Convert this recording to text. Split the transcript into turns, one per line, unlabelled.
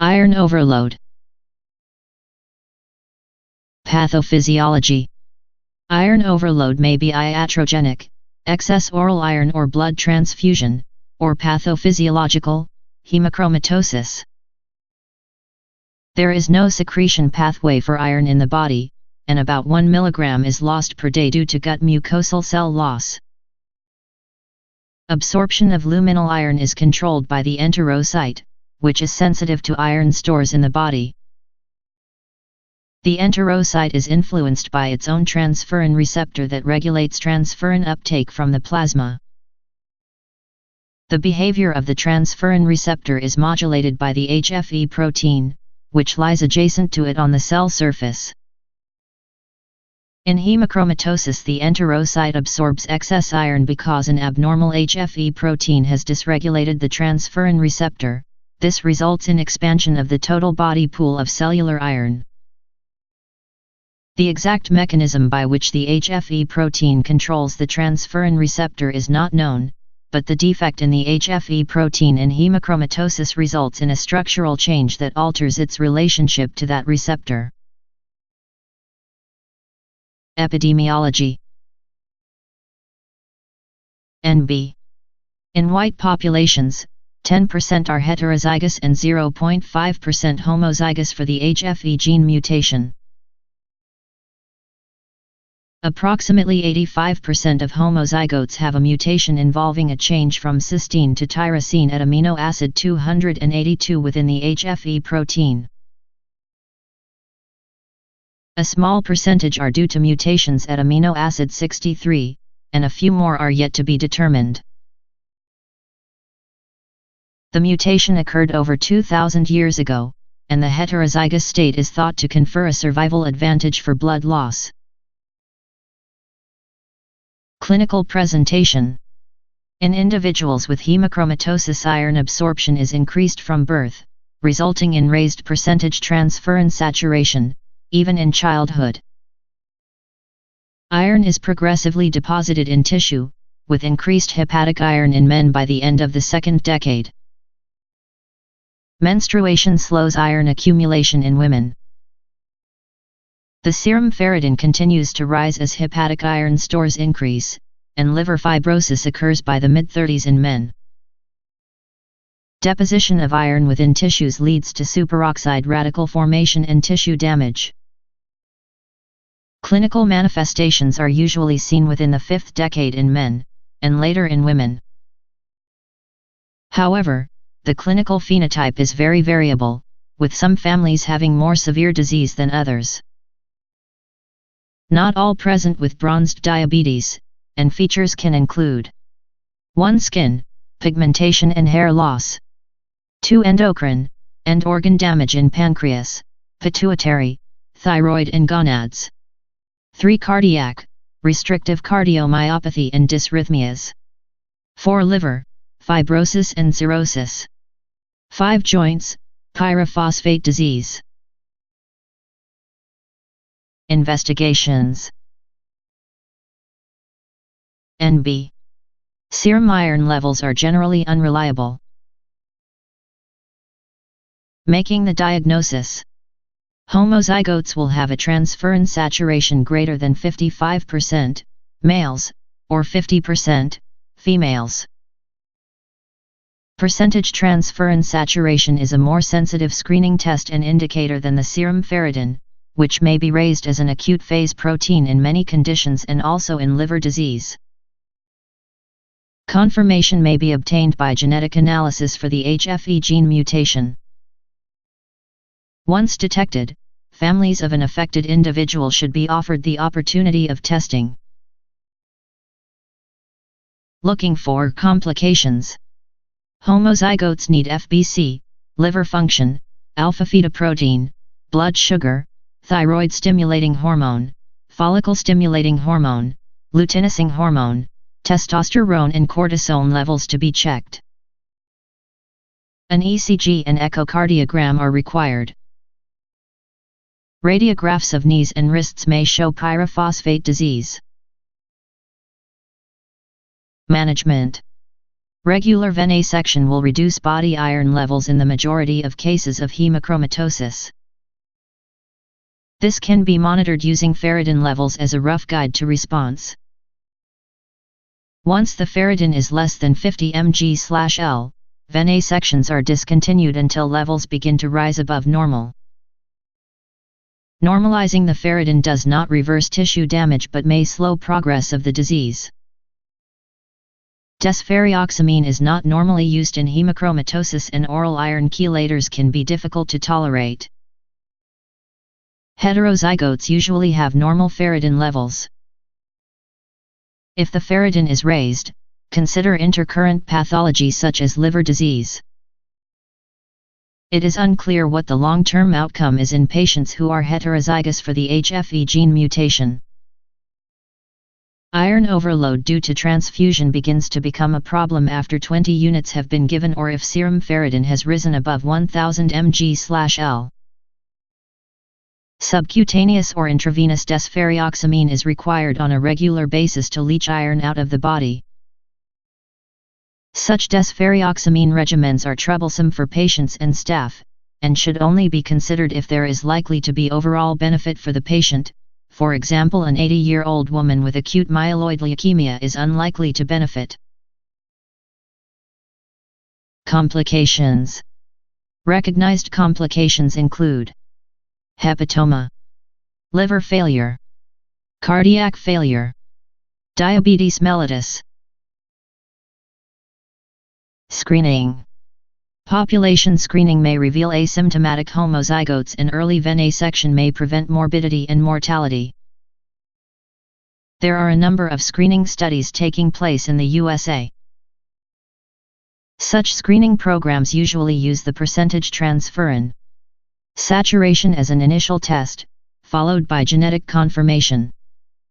Iron overload. Pathophysiology. Iron overload may be iatrogenic, excess oral iron or blood transfusion, or pathophysiological, hemochromatosis. There is no secretion pathway for iron in the body, and about 1 mg is lost per day due to gut mucosal cell loss. Absorption of luminal iron is controlled by the enterocyte, which is sensitive to iron stores in the body. The enterocyte is influenced by its own transferrin receptor that regulates transferrin uptake from the plasma. The behavior of the transferrin receptor is modulated by the HFE protein, which lies adjacent to it on the cell surface. In hemochromatosis, the enterocyte absorbs excess iron because an abnormal HFE protein has dysregulated the transferrin receptor. This results in expansion of the total body pool of cellular iron. The exact mechanism by which the HFE protein controls the transferrin receptor is not known, but the defect in the HFE protein in hemochromatosis results in a structural change that alters its relationship to that receptor. Epidemiology. NB. In white populations, 10% are heterozygous and 0.5% homozygous for the HFE gene mutation. Approximately 85% of homozygotes have a mutation involving a change from cysteine to tyrosine at amino acid 282 within the HFE protein. A small percentage are due to mutations at amino acid 63, and a few more are yet to be determined. The mutation occurred over 2,000 years ago, and the heterozygous state is thought to confer a survival advantage for blood loss. Clinical presentation. In individuals with hemochromatosis, iron absorption is increased from birth, resulting in raised percentage transferrin saturation, even in childhood. Iron is progressively deposited in tissue, with increased hepatic iron in men by the end of the second decade. Menstruation slows iron accumulation in women. The serum ferritin continues to rise as hepatic iron stores increase, and liver fibrosis occurs by the mid-30s in men. Deposition of iron within tissues leads to superoxide radical formation and tissue damage. Clinical manifestations are usually seen within the fifth decade in men, and later in women. However, the clinical phenotype is very variable, with some families having more severe disease than others. Not all present with bronzed diabetes, and features can include 1. Skin, pigmentation and hair loss. 2. Endocrine, end organ damage in pancreas, pituitary, thyroid and gonads. 3. Cardiac, restrictive cardiomyopathy and dysrhythmias. 4. Liver, fibrosis and cirrhosis. 5. Joints, pyrophosphate disease. Investigations. NB. Serum iron levels are generally unreliable. Making the diagnosis. Homozygotes will have a transferrin saturation greater than 55%, males, or 50%, females. Percentage transferrin saturation is a more sensitive screening test and indicator than the serum ferritin, which may be raised as an acute phase protein in many conditions and also in liver disease. Confirmation may be obtained by genetic analysis for the HFE gene mutation. Once detected, families of an affected individual should be offered the opportunity of testing. Looking for complications. Homozygotes need FBC, liver function, alpha-fetoprotein, blood sugar, thyroid-stimulating hormone, follicle-stimulating hormone, luteinizing hormone, testosterone and cortisone levels to be checked. An ECG and echocardiogram are required. Radiographs of knees and wrists may show pyrophosphate disease. Management. Regular venesection will reduce body iron levels in the majority of cases of hemochromatosis. This can be monitored using ferritin levels as a rough guide to response. Once the ferritin is less than 50 mg/L, venesections are discontinued until levels begin to rise above normal. Normalizing the ferritin does not reverse tissue damage but may slow progress of the disease. Desferrioxamine is not normally used in hemochromatosis, and oral iron chelators can be difficult to tolerate. Heterozygotes usually have normal ferritin levels. If the ferritin is raised, consider intercurrent pathology such as liver disease. It is unclear what the long-term outcome is in patients who are heterozygous for the HFE gene mutation. Iron overload due to transfusion begins to become a problem after 20 units have been given or if serum ferritin has risen above 1000 mg/L. Subcutaneous or intravenous desferrioxamine is required on a regular basis to leach iron out of the body. Such desferrioxamine regimens are troublesome for patients and staff, and should only be considered if there is likely to be overall benefit for the patient. For example, an 80-year-old woman with acute myeloid leukemia is unlikely to benefit. Complications. Recognized complications include hepatoma, liver failure, cardiac failure, diabetes mellitus. Screening. Population screening may reveal asymptomatic homozygotes, and early venesection may prevent morbidity and mortality. There are a number of screening studies taking place in the USA. Such screening programs usually use the percentage transferrin saturation as an initial test, followed by genetic confirmation.